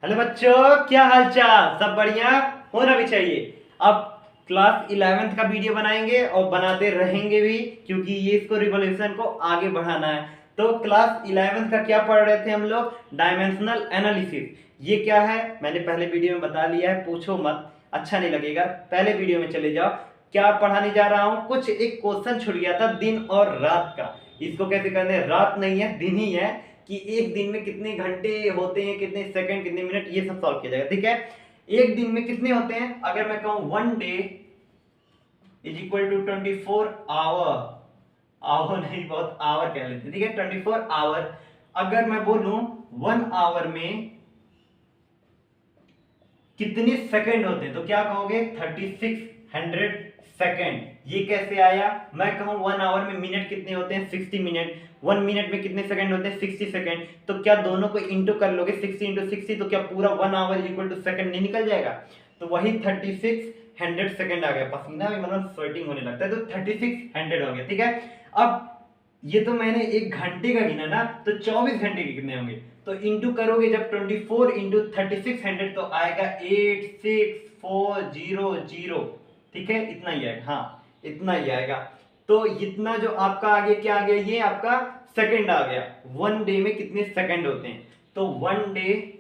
Hello बच्चों, क्या हाल चाल? सब बढ़िया होना भी चाहिए। अब क्लास 11th का वीडियो बनाएंगे और बनाते रहेंगे भी, क्योंकि ये इसको रिवॉल्यूशन को आगे बढ़ाना है। तो क्लास 11th का क्या पढ़ रहे थे हम लोग? Dimensional analysis. ये क्या है मैंने पहले वीडियो में बता लिया है, पूछो मत, अच्छा नहीं लगेगा। पहले वीडियो में चले जाओ। क्या पढ़ाने जा रहा हूं, कुछ एक क्वेश्चन छूट गया था दिन और रात का। इसको कैसे करने, रात नहीं है दिन ही है, कि एक दिन में कितने घंटे होते हैं, कितने सेकंड, कितने मिनट, ये सब सॉल्व किया जाएगा। ठीक है, एक दिन में कितने होते हैं? अगर मैं कहूं 1 day is equal to 24 hour, hour नहीं, बहुत आवर कह लेते हैं, ठीक है, 24 आवर। अगर मैं बोलूं 1 आवर में कितने सेकंड होते हैं, तो क्या कहोगे? 3600 सेकंड। ये कैसे आया? मैं कहूं 1 आवर में मिनट कितने होते हैं? 60 मिनट। 1 मिनट में कितने सेकंड होते हैं? 60 सेकंड। तो क्या दोनों को इंटू कर लोगे? 60 × 60, तो क्या पूरा 1 आवर इक्वल टू सेकंड नहीं निकल जाएगा? तो वही 3600 सेकंड आ गया। पसीना भी मतलब स्वेटिंग होने लगता है, तो 3600 हो गया। ठीक है, अब ये तो मैंने एक घंटे का गिना ना, तो 24 घंटे के कितने होंगे? तो इंटू करोगे जब 24 इंटू 3600, तो आएगा 86400। ठीक है, इतना ही आएगा, हाँ इतना ही आएगा। तो इतना जो आपका आगे क्या आ गया? ये आपका सेकंड आ गया। 1 डे में कितने सेकंड होते हैं? तो 1 डे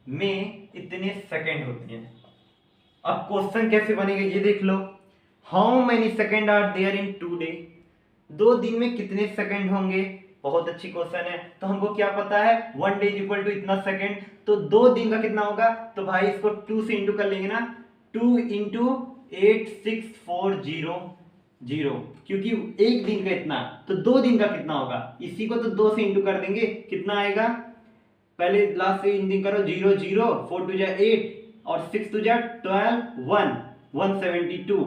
में इतने सेकंड होते हैं। अब क्वेश्चन कैसे बनेगा ये देख लो। How many second are there in 2 day? 2 दिन में कितने सेकंड होंगे? बहुत अच्छी क्वेश्चन है। तो हमको क्या पता है? 1 डे इक्वल टू इतना सेकंड, तो 2 दिन का कितना होगा? तो भाई इसको 2 से इंटू कर लेंगे ना, 2 इंटू 86400, क्योंकि एक दिन का इतना, तो 2 दिन का कितना होगा? इसी को तो 2 से इंटू कर देंगे, कितना आएगा? पहले लास्ट से इंटू करो, 0 0, 4 2 जा 8 और 6 2 जा 12, 1 172,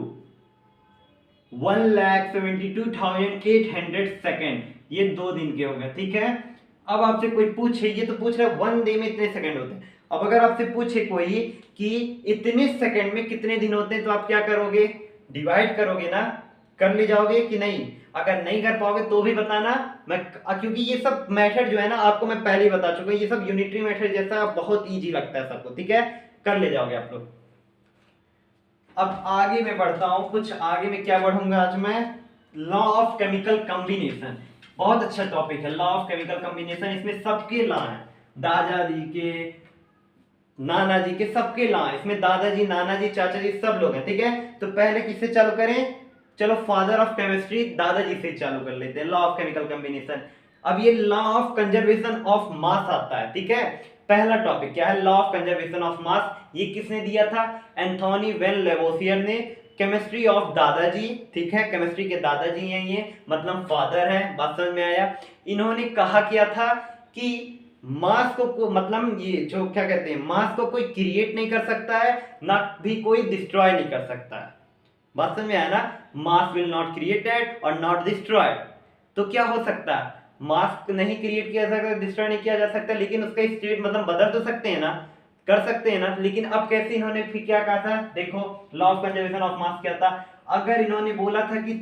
1,72,800 सेकेंड। ये 2 दिन के हो गए। ठीक है, अब आपसे कोई पूछे, ये तो पूछ रहा है 1 डे में इतने सेकंड होते हैं। अब अगर आपसे पूछे कोई कि इतने सेकंड में कितने दिन होते हैं, तो आप क्या करोगे? डिवाइड करोगे ना, कर ले जाओगे कि नहीं? अगर नहीं कर पाओगे तो भी बताना। मैं क्योंकि ये सब मेथड जो है ना, आपको मैं पहले ही बता चुका हूं, ये सब यूनिटरी मेथड जैसा बहुत इजी लगता है सबको। ठीक है, कर ले जाओगे आप लोग। अब आगे मैं बढ़ता हूं, कुछ आगे में क्या बढ़ूंगा आज मैं? Law of chemical combination. बहुत अच्छा टॉपिक है लॉ ऑफ केमिकल कॉम्बिनेशन। इसमें सबके लॉ हैं, दादाजी के, नाना जी के, सबके लॉ हैं इसमें। दादाजी, नाना जी, चाचा जी, सब लोग हैं। ठीक है, तो पहले किससे चालू करें? चलो फादर ऑफ केमिस्ट्री दादाजी से चालू कर लेते हैं, लॉ ऑफ केमिकल कॉम्बिनेशन। अब ये लॉ ऑफ कंजर्वेशन ऑफ मास आता है। ठीक है, पहला टॉपिक क्या है? Law of conservation of mass. ये किसने दिया था? एंथोनी वेन लेवोसियर ने। केमिस्ट्री ऑफ दादाजी, ठीक है, केमिस्ट्री के दादाजी हैं ये, मतलब फादर है। बात समझ में आया? इन्होंने कहा किया था कि मास को मतलब ये जो क्या कहते हैं, मास को कोई क्रिएट नहीं कर सकता है, ना भी कोई डिस्ट्रॉय नहीं कर सकता है। बात समझ में आया ना? मास विल नॉट क्रिएटेड और नॉट डिस्ट्रॉयड। तो क्या हो सकता है? मास नहीं क्रिएट किया जा सकता, डिस्ट्रॉय नहीं किया जा सकता, लेकिन उसका स्टेट मतलब बदल तो सकते हैं ना, कर सकते हैं ना। लेकिन अब कैसे इन्होंने फिर क्या कहा था? देखो law of conservation of mass क्या था। अगर इन्होंने बोला था कि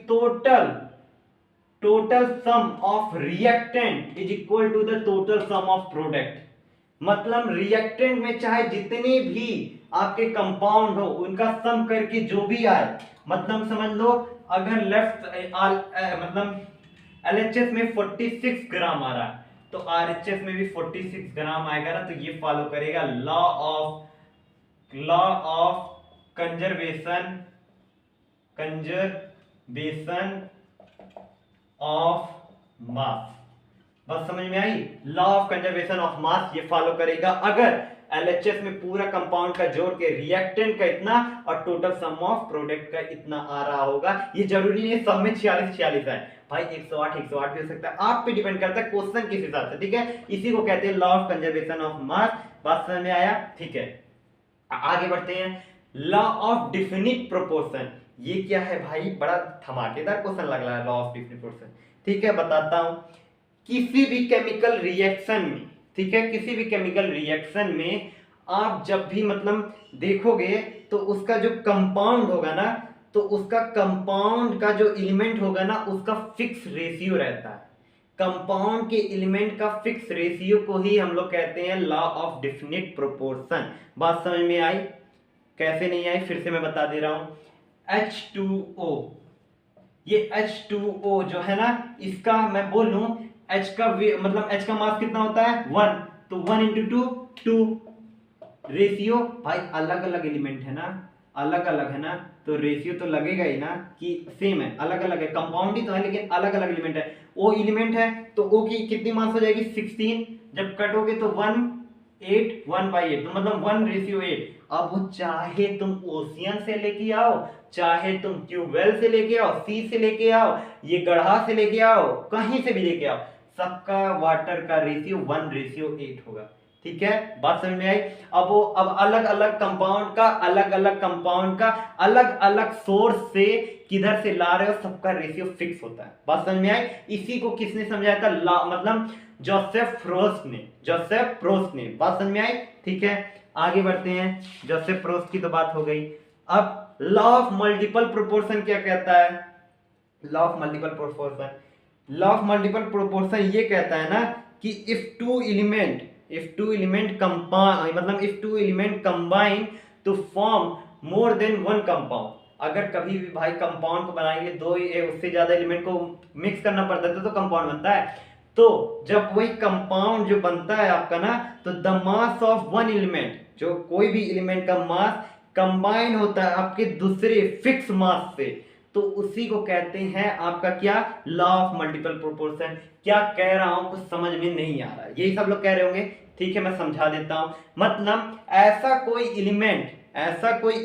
total sum of reactant is equal to the total sum of product, मतलब रिएक्टेंट में चाहे जितने भी आपके कंपाउंड हो उनका सम करके जो भी आए, मतलब समझ लो अगर लेफ्ट मतलब एलएचएस में 46 ग्राम आ रहा है, तो आरएचएस में भी 46 ग्राम आएगा ना, तो ये फॉलो करेगा law of conservation of mass. बात समझ में आई? Law of conservation of mass ये फॉलो करेगा अगर एलएचएस में पूरा कंपाउंड का जोड़ के रिएक्टेंट का इतना और टोटल सम ऑफ प्रोडक्ट का इतना आ रहा होगा। ये जरूरी नहीं है सब में 46 है भाई, 108 108 भी हो सकता है, आप पे डिपेंड करता है क्वेश्चन किस हिसाब से। ठीक है, इसी को कहते हैं law of conservation of mass. बात समझ में आया? ठीक है, आगे बढ़ते हैं। लॉ ऑफ डिफिनिट प्रोपोर्शन, ये क्या है भाई? बड़ा धमाकेदार क्वेश्चन लग रहा है, लॉ ऑफ डिफिनिट प्रोपोर्शन। ठीक है, बताता हूं। किसी भी केमिकल रिएक्शन में, ठीक है, किसी भी केमिकल रिएक्शन में आप जब भी मतलब देखोगे तो उसका जो कंपाउंड होगा ना, तो उसका कंपाउंड का जो एलिमेंट होगा ना, उसका फिक्स रेशियो रहता है। कंपाउंड के एलिमेंट का फिक्स रेशियो को ही हम लोग कहते हैं लॉ ऑफ डेफिनिट प्रोपोर्शन। बात समझ में आई? कैसे नहीं आई फिर से मैं बता दे रहा हूं। H2O, ये H2O जो है ना, इसका मैं बोलूं H का मतलब H का मास कितना होता है 1, तो 1 इंटू 2 रेशियो। भाई अलग अलग एलिमेंट है ना, अलग अलग है ना, तो रेशियो तो लगेगा ही ना कि सेम है, अलग अलग है, कंपाउंड ही तो है लेकिन अलग अलग एलिमेंट है। O एलिमेंट है तो O की कितनी मास हो जाएगी 16, जब कटोगे तो 1 8 1/8, तो मतलब 1:8। अब वो चाहे तुम ओशियन से लेके आओ, चाहे तुम ट्यूबवेल से लेके आओ, सी से लेके आओ, ये गढ़ा से लेके आओ, कहीं से भी लेके आओ, सबका वाटर का रेशियो 1:8 होगा। ठीक है, बात समझ में आई? अब अलग अलग कंपाउंड का अलग अलग सोर्स से किधर से ला रहे हो, सबका रेशियो फिक्स होता है। बात समझ में आई? इसी को किसने समझाया था? मतलब जोसेफ प्रोस्ट ने। बात समझ में आई? ठीक है, आगे बढ़ते हैं। जोसेफ प्रोस्ट की तो बात हो गई। अब लॉ ऑफ मल्टीपल प्रोपोर्शन क्या कहता है? लॉ ऑफ मल्टीपल प्रोपोर्शन ये कहता है ना कि if two element combine to form more than one compound, अगर कभी भी भाई कंपाउंड को बनाएंगे दो उससे ज्यादा एलिमेंट को मिक्स करना पड़ता है तो कंपाउंड बनता है। तो जब वही कंपाउंड जो बनता है आपका ना, तो the mass of one element, जो कोई भी एलिमेंट का मास कंबाइन होता है आपके दूसरे फिक्स मास से, तो उसी को कहते हैं आपका क्या? Law of multiple proportion. क्या कह रहा हूं कुछ समझ में नहीं आ रहा है, यही सब लोग कह रहे होंगे। ठीक है, मैं समझा देता हूं। मतलब ऐसा कोई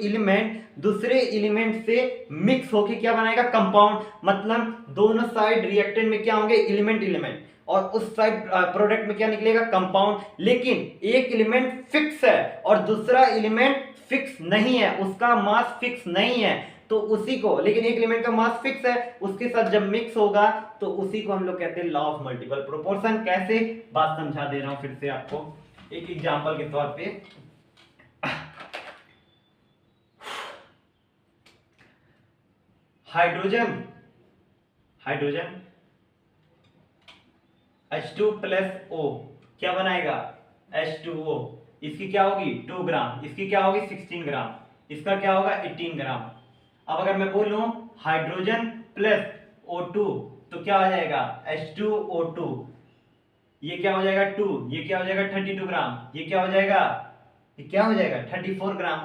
एलिमेंट दूसरे एलिमेंट से मिक्स होके क्या बनाएगा? कंपाउंड। मतलब दोनों साइड रिएक्टेंट में क्या होंगे? एलिमेंट, और उस साइड प्रोडक्ट में क्या निकलेगा? कंपाउंड। लेकिन एक एलिमेंट फिक्स है और दूसरा एलिमेंट फिक्स नहीं है, उसका मास फिक्स नहीं है, तो उसी को, लेकिन एक एलिमेंट का मास फिक्स है, उसके साथ जब मिक्स होगा तो उसी को हम लोग कहते हैं लॉ ऑफ मल्टीपल प्रोपोर्शन। कैसे? बात समझा दे रहा हूं फिर से आपको एक एग्जांपल के तौर पे। हाइड्रोजन H2 प्लस O क्या बनाएगा? H2O। इसकी क्या होगी? 2 ग्राम, इसकी क्या होगी? 16 ग्राम, इसका क्या होगा? 18 ग्राम। अब अगर मैं बोलूं हाइड्रोजन प्लस O2 तो क्या हो जाएगा? H2O2। ये क्या हो जाएगा? 2, ये क्या हो जाएगा? 32 ग्राम, ये क्या हो जाएगा? 34 ग्राम।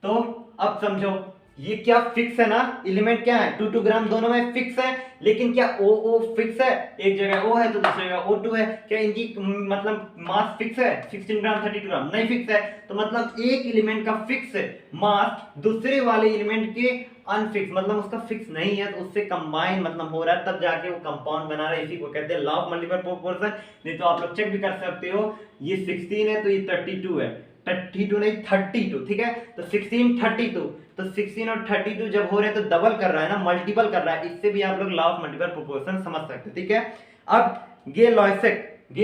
तो अब समझो, ये क्या फिक्स है ना, एलिमेंट क्या है? 2 ग्राम दोनों में फिक्स है, लेकिन क्या O फिक्स है? एक जगह O है तो दूसरी जगह O2 है। क्या इनकी मतलब मास फिक्स है? 16 ग्राम 32 ग्राम नहीं फिक्स है। तो मतलब एक एलिमेंट का फिक्स मास दूसरे वाले एलिमेंट के अनफिक्स, मतलब उसका फिक्स नहीं है, तो उससे कंबाइन मतलब हो रहा है, तब जाके वो कंपाउंड बना रहा है। इसी को कहते हैं लॉ ऑफ मल्टीपल प्रोपोर्शन। नहीं तो आप लोग चेक भी कर सकते हो, ये 16 है तो ये 32 है, 32 नहीं 32, ठीक है। तो 16 32, तो 16 और 32 जब हो रहे हैं तो डबल कर रहा है ना, मल्टीपल कर रहा है। इससे भी आप लोग लॉ ऑफ मल्टीपल प्रोपोर्शन समझ सकते हैं, ठीक है। अब गे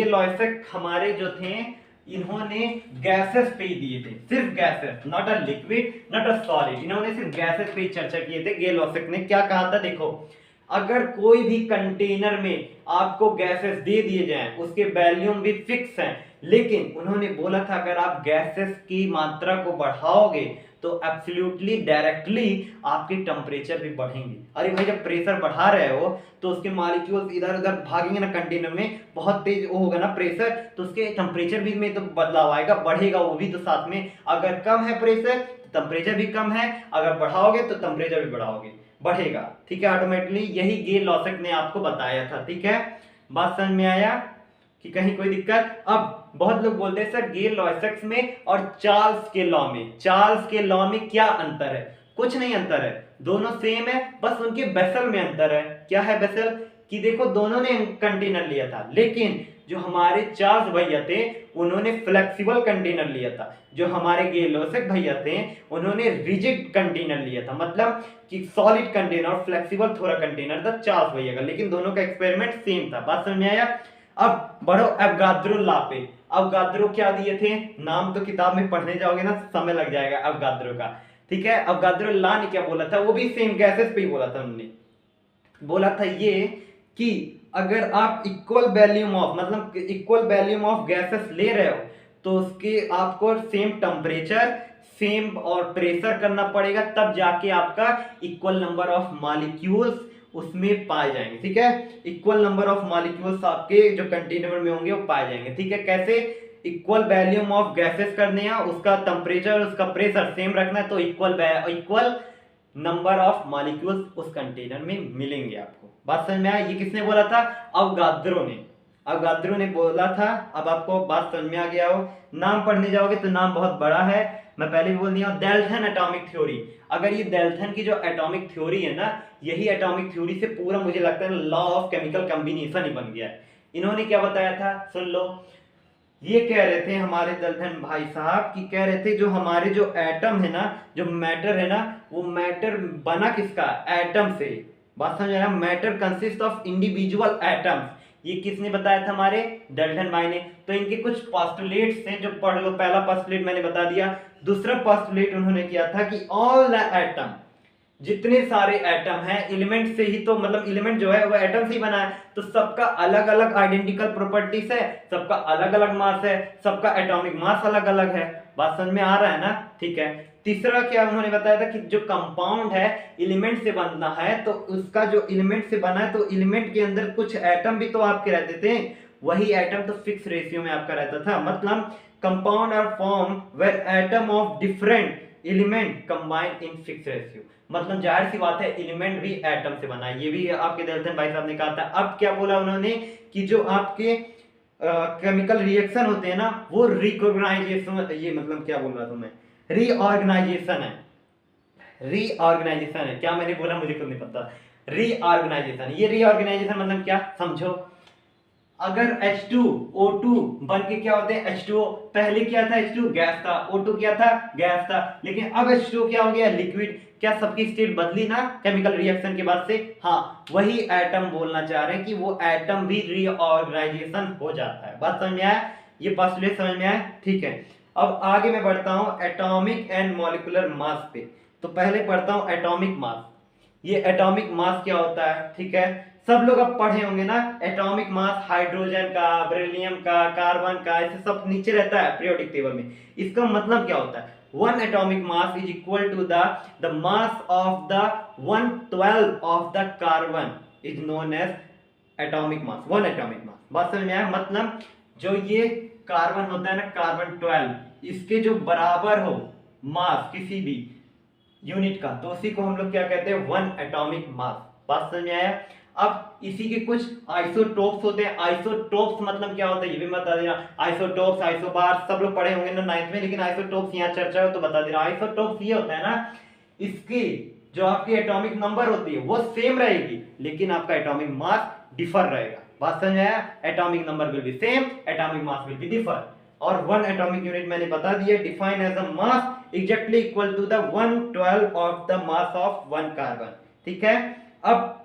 लॉयसेक हमारे जो थे, इन्होंने गैसेस पे ही दिए थे, सिर्फ gases, not a liquid not a solid, इन्होंने सिर्फ गैसेस पे ही चर्चा किए थे। गे लॉयसेक ने क्या कहा था? देखो, अगर कोई भी कंटेनर में आपको गैसेस दे दिए जाएं, उसके वॉल्यूम भी फिक्स हैं, लेकिन उन्होंने बोला था अगर आप गैसेस की मात्रा को बढ़ाओगे तो एब्सोल्युटली डायरेक्टली आपके टेम्परेचर भी बढ़ेंगे। अरे भाई, जब प्रेशर बढ़ा रहे हो तो उसके मॉलिक्यूल्स इधर उधर भागेंगे ना, कंटेनर में बहुत तेज वो होगा ना प्रेशर, तो उसके टेम्परेचर भी में तो बदलाव आएगा, बढ़ेगा वो भी। तो साथ में अगर कम है प्रेशर तो टेम्परेचर भी कम है, अगर बढ़ाओगे तो टेम्परेचर भी बढ़ेगा, ठीक है, ऑटोमेटिकली। यही गे लॉयसेक ने आपको बताया था, ठीक है। बात समझ में आया कि कहीं कोई दिक्कत? अब बहुत लोग बोलते हैं सर गे लॉयसेक में और चार्ल्स के लॉ में क्या अंतर है? कुछ नहीं अंतर है, दोनों सेम है, बस उनके वेसल में अंतर है। क्या है वेसल? कि देखो दोनों ने कंटेनर लिया था, लेकिन जो हमारे चार्ल्स भैया थे उन्होंने फ्लेक्सिबल कंटेनर लिया था, जो हमारे गे लॉयसेक भैया थे उन्होंने रिजिड कंटेनर लिया था, मतलब कि सॉलिड कंटेनर और फ्लेक्सिबल थोड़ा कंटेनर था चार्ल्स भैया का, लेकिन दोनों का एक्सपेरिमेंट सेम था। बात समझ में आया? अब बढ़ो अवगाद्रो लॉ पे। अवगाद्रो क्या दिए थे? नाम तो किताब में पढ़ने जाओगे ना, समय लग जाएगा अवगाद्रो का, ठीक है। अवगाद्रो लॉ ने क्या बोला था? वो भी सेम गैसेस पे ही बोला था। उन्होंने बोला था ये कि अगर आप इक्वल वॉल्यूम ऑफ मतलब इक्वल वॉल्यूम ऑफ गैसेस ले रहे हो तो उसके आपको सेम टेम्परेचर सेम और प्रेशर करना पड़ेगा, तब जाके आपका इक्वल नंबर ऑफ मॉलिक्यूल्स उसमें पाए जाएंगे। ठीक है, इक्वल नंबर ऑफ मॉलिक्यूल्स आपके जो कंटेनर में होंगे वो पाए जाएंगे। ठीक है, कैसे? इक्वल वॉल्यूम ऑफ गैसेस करने हैं, उसका टेम्परेचर उसका प्रेशर सेम रखना है, तो इक्वल नंबर ऑफ मॉलिक्यूल्स उस कंटेनर में मिलेंगे आपको। बात समझ में आया? ये किसने बोला था? अवगाद्रो ने। अवगाद्रो ने बोला था। अब आपको बात समझ में आ गया हो। नाम पढ़ने जाओगे तो नाम बहुत बड़ा है, मैं पहले भी बोल दिया हूं, डेल्टन एटॉमिक थ्योरी। अगर ये डेल्टन की जो एटॉमिक थ्योरी है ना, यही एटॉमिक थ्योरी से पूरा मुझे लगता है लॉ ऑफ केमिकल कॉम्बिनेशन ही बन गया है। इन्होंने क्या बताया था, सुन लो। ये कह रहे थे हमारे दलथन भाई साहब की, कह रहे थे जो हमारे जो एटम है ना, जो मैटर है ना, वो मैटर बना किसका? एटम से। बात समझ रहे? Matter consist of individual atoms. ये किसने बताया था? हमारे डल्टन भाई ने। तो इनके कुछ पोस्टुलेट्स हैं जो पढ़ लो। पहला पोस्टुलेट मैंने बता दिया। दूसरा पोस्टुलेट उन्होंने किया था कि ऑल द एटम, जितने सारे एटम हैं एलिमेंट से ही, तो मतलब एलिमेंट जो है वो एटम से ही बना है, तो सबका अलग अलग आइडेंटिकल प्रॉपर्टीज है, सबका अलग अलग मास है, सबका एटॉमिक मास अलग अलग है। बात समझ में आ रहा है ना? ठीक है। तीसरा क्या उन्होंने बताया था कि जो कंपाउंड है एलिमेंट से बनना है, तो उसका जो एलिमेंट से बना है, तो एलिमेंट के अंदर कुछ एटम भी तो आपके रहते थे, वही एटम तो फिक्स रेशियो में आपका रहता था। मतलब compound are form where atom of different element combined in fix ratio. मतलब जाहिर सी बात है एलिमेंट भी एटम से बना है, ये भी आपके दलथन भाई साहब ने कहा था। अब क्या बोला उन्होंने कि जो आपके केमिकल रिएक्शन होते हैं ना, वो रिकॉग्नाइजेशन, ये मतलब क्या बोल रहा था मैं, रीऑर्गेनाइजेशन है। रीऑर्गेनाइजेशन है, क्या मैंने बोला मुझे खुद नहीं पता। रीऑर्गेनाइजेशन, ये रीऑर्गेनाइजेशन मतलब क्या, समझो। अगर H2O2 बन के क्या होते हैं H2O, पहले क्या था H2 गैस था, O2 क्या था गैस था, लेकिन अब H2O क्या हो गया लिक्विड। क्या सबकी स्टेट बदली ना केमिकल रिएक्शन के बाद से? हाँ, वही एटम बोलना चाह रहे हैं कि वो एटम भी रीऑर्गेनाइजेशन हो जाता है। बात समझ में आया? ये पोस्टुलेट समझ में आया? ठीक है। अब आगे मैं बढ़ता हूं एटॉमिक एंड मॉलिक्यूलर मास पे। तो पहले पढ़ता हूं एटॉमिक मास। ये एटॉमिक मास क्या होता है? ठीक है, सब लोग अब पढ़े होंगे ना एटॉमिक मास, हाइड्रोजन का, बेरिलियम का, कार्बन का, ऐसे सब नीचे रहता है पीरियोडिक टेबल में। इसका मतलब क्या होता है? One atomic mass is equal to the mass of the 1/12 of the carbon is known as atomic mass, one atomic mass. बात समझ में आया? मतलब जो ये कार्बन होता है ना, कार्बन 12, इसके जो बराबर हो मास किसी भी यूनिट का, तो उसी को हम लोग क्या कहते हैं? One atomic mass. बात समझ में आया? अब इसी के कुछ आइसोटोप्स होते हैं। आइसोटोप्स मतलब क्या होता है ये भी बता देना। आइसोटोप्स, आइसोबार सब लोग पढ़े होंगे ना 9th में, लेकिन आइसोटोप्स यहाँ चर्चा हो तो बता दे रहा। आइसोटोप्स ये होता है ना, इसकी जो आपकी एटॉमिक नंबर होती है वो सेम रहेगी, लेकिन आपका एटॉमिक मास डिफर रहेगा। बात समझ आया? Atomic number will be same, atomic mass will be differ. और वन एटॉमिक यूनिट मैंने बता दिया, define as a mass exactly equal to the 1/12 of the mass of one carbon. ठीक है। अब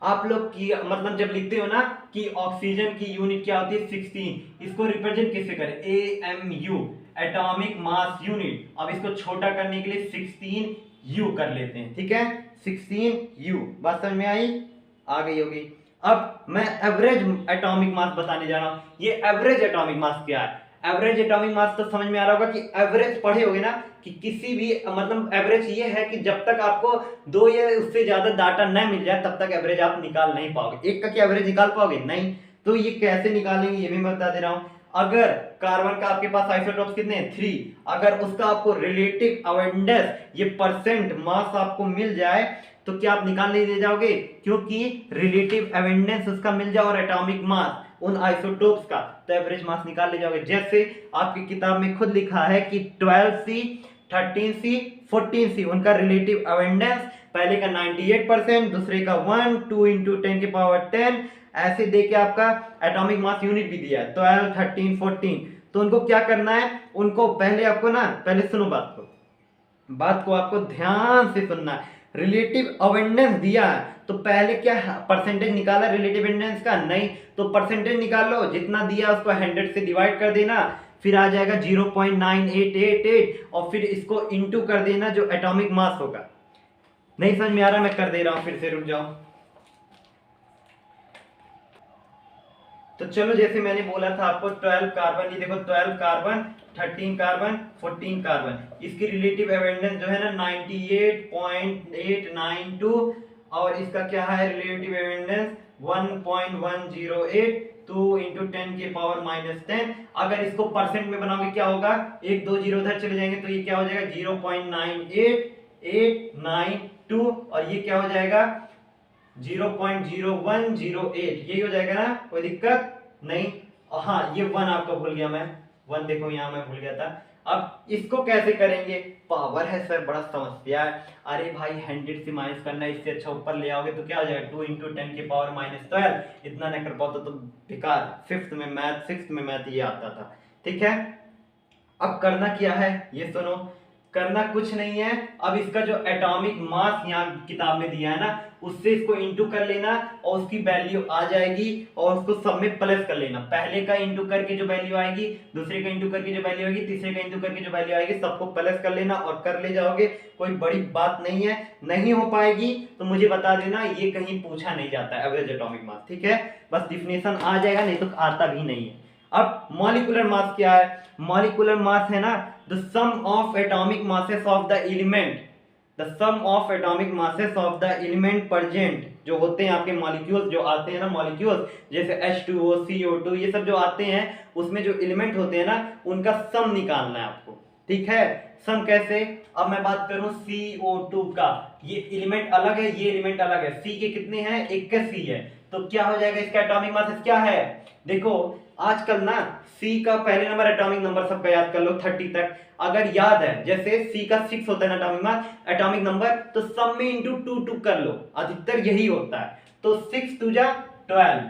आप लोग की मतलब जब लिखते हो ना कि ऑक्सीजन की यूनिट क्या होती है 16, इसको रिप्रेजेंट किससे करें? AMU, atomic mass unit. अब इसको छोटा करने के लिए 16U कर लेते हैं। ठीक है, 16U। बात समझ में आई? आ गई होगी। अब मैं एवरेज एटॉमिक मास बताने जा रहा हूं। ये एवरेज एटॉमिक मास क्या है? एवरेज एटॉमिक मास तो समझ में आ रहा होगा कि एवरेज पढ़े होगे ना कि किसी भी मतलब एवरेज ये है कि जब तक आपको दो या उससे ज्यादा डाटा न मिल जाए तब तक एवरेज आप निकाल नहीं पाओगे। एक का क्या एवरेज निकाल पाओगे? नहीं। तो ये कैसे निकालेंगे ये भी मैं बता दे रहा हूं। अगर कार्बन का आपके पास आइसोटोप्स कितने हैं? 3। अगर उसका आपको रिलेटिव अवेंडेंस, ये परसेंट मास आपको मिल जाए तो क्या आप निकाल नहीं दे जाओगे? क्योंकि रिलेटिव अवेंडेंस उसका मिल जाए और एटॉमिक मास उन आइसोटोप्स का, तो एवरेज मास निकाल ले जाओगे। जैसे आपकी किताब में खुद लिखा है कि 12C, 13C, 14C उनका रिलेटिव अवेंडेंस, पहले का 98%, दूसरे का 1, 2 × 10⁻10, ऐसे देके आपका एटॉमिक मास यूनिट भी दिया है 12, 13, 14। तो उनको क्या करना है? उनको पहले आपको ना, पहले सुनो बात को आपको ध्यान से सुनना है। रिलेटिव अवेंडेंस दिया है तो पहले क्या परसेंटेज निकाला रिलेटिव अवेंडेंस का? नहीं। तो परसेंटेज निकाल लो, जितना दिया उसको 100 से डिवाइड कर देना, फिर आ जाएगा 0.9888 और फिर इसको इंटू कर देना जो एटॉमिक मास होगा। नहीं समझ में आ रहा? मैं कर दे रहा हूं, फिर से रुक जाओ। तो चलो जैसे मैंने बोला था आपको 12 कार्बन, ये देखो 12 कार्बन, 13 कार्बन, 14 कार्बन, इसकी रिलेटिव अबेंडेंस जो है ना 98.892 और इसका क्या है रिलेटिव अबेंडेंस 1.108, 2 × 10 के पावर -10। अगर इसको परसेंट में बनाओगे क्या होगा, एक दो जीरो उधर चले जाएंगे तो ये क्या हो जाएगा 0.9882 और ये क्या हो जाएगा 0.0108, यही हो जाएगा ना, कोई दिक्कत नहीं। हाँ ये 1 आपका भूल गया मैं, 1 देखो यहाँ मैं भूल गया था। अब इसको कैसे करेंगे, पावर है सर बड़ा समस्या है। अरे भाई 100 से माइनस करना है, इससे अच्छा ऊपर ले आओगे तो क्या हो जाएगा 2 × 10 के पावर -12। इतना नहीं कर पाता तो बेकार, 6th में मैथ ये आता था, ठीक है। अब करना क्या है ये सुनो, करना कुछ नहीं है। अब इसका जो एटॉमिक मास यहाँ किताब में दिया है ना, उससे इसको इंटू कर लेना और उसकी वैल्यू आ जाएगी और उसको सब में प्लस कर लेना। पहले का इंटू करके जो वैल्यू आएगी, दूसरे का इंटू करके जो वैल्यू आएगी, तीसरे का इंटू करके जो वैल्यू आएगी, सबको प्लस कर लेना और कर ले जाओगे, कोई बड़ी बात नहीं है। नहीं हो पाएगी तो मुझे बता देना, ये कहीं पूछा नहीं जाता है एवरेज एटॉमिक मास, ठीक है। बस डिफिनेशन आ जाएगा, नहीं तो आता भी नहीं है। अब मॉलिक्यूलर मास क्या है, मॉलिक्यूलर मास है ना the sum of atomic masses of the element, the sum of atomic masses of the element present, जो होते हैं आपके मॉलिक्यूल्स जो आते हैं ना, मॉलिक्यूल्स जैसे H2O, CO2 ये सब जो आते हैं, उसमें जो एलिमेंट होते हैं ना उनका सम निकालना है आपको, ठीक है। सम कैसे, अब मैं बात करूं CO2 का, ये एलिमेंट अलग है, ये एलिमेंट अलग है, C के कितने हैं 81 है, तो क्या हो जाएगा इसका एटॉमिक मास क्या है, देखो आजकल ना C का पहले नंबर एटॉमिक नंबर सबका याद कर लो 30 तक, अगर याद है जैसे C का 6 होता है एटॉमिक मास एटॉमिक नंबर, तो सब में इंटू 2 कर लो, अधिकतर यही होता है। तो 6 2 जा 12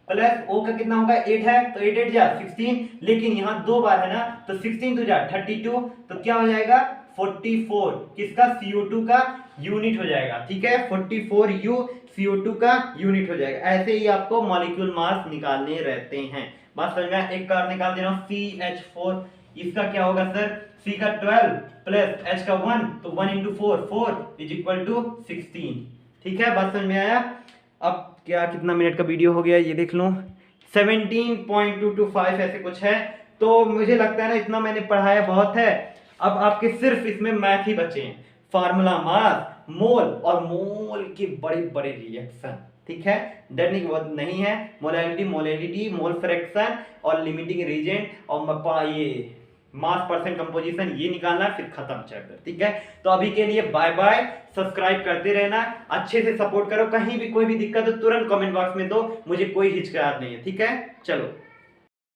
प्लस O का कितना होगा 8 है, तो 8 8 जा 16, लेकिन यहाँ 2 बार है ना, तो 16 2 जा 32, तो क्या हो जाएगा 44, किसका CO2 का यूनिट हो जाएगा, ठीक है 44U CO2 का यूनिट हो जाएगा। ऐसे ही आपको मॉलिक्यूल मास निकालने रहते हैं। बात समझ में, एक कार निकाल दे रहा हूं CH4, इसका क्या होगा सर, C का 12 प्लस H का 1, तो 1 × 4 4 = 16, ठीक है। बात समझ में आया। अब क्या कितना मिनट का वीडियो हो गया ये देख लो, 17.225 ऐसे कुछ है। तो मुझे लगता है ना इतना मैंने पढ़ाया बहुत है। अब आपके सिर्फ इसमें मैथ ही बचे हैं, फार्मूला, मास, मोल और मोल के बड़े बड़े रिएक्शन, ठीक है। डरने की बात नहीं है, मोलैलिटी, मोलैलिटी, मोल फ्रैक्शन और लिमिटिंग रीजेंट और ये मास परसेंट कंपोजिशन, ये निकालना फिर खत्म चैप्टर, ठीक है। तो अभी के लिए बाय बाय, सब्सक्राइब करते रहना, अच्छे से सपोर्ट करो, कहीं भी कोई भी दिक्कत हो तुरंत कमेंट बॉक्स में दो, मुझे कोई हिचकिचाहट नहीं है, ठीक है। चलो।